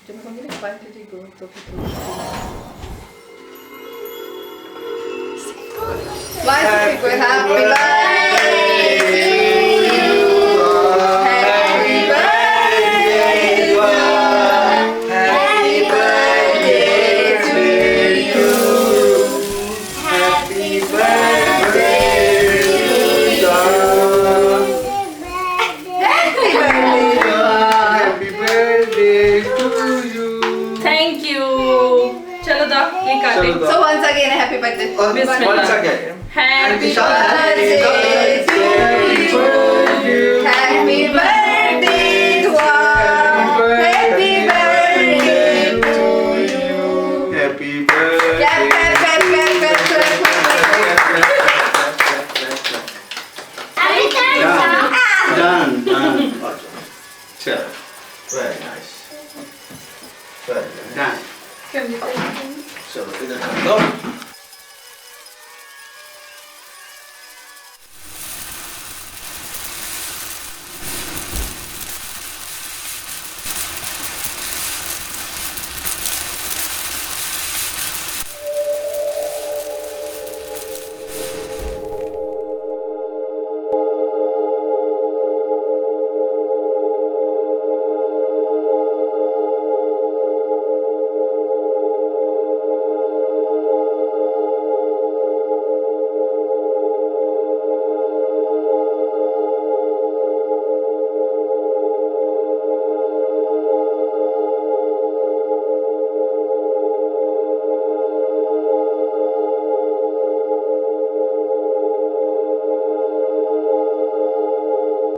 जब मैं कहूँगी ना 1 2 3 go तो फिर तू Happy birthday to you. Happy birthday Happy birthday to you. Happy birthday to you. Happy birthday to you. Thank you. चलो दो ये काटे. So once again happy birthday. Bismillah. Once again. Happy birthday to you. Happy birthday Duaa. Happy birthday to you. Happy birthday. Clap clap clap clap clap clap. Done. Sure. Very nice. Very nice. Done. Can you take it? So, इधर कर दो.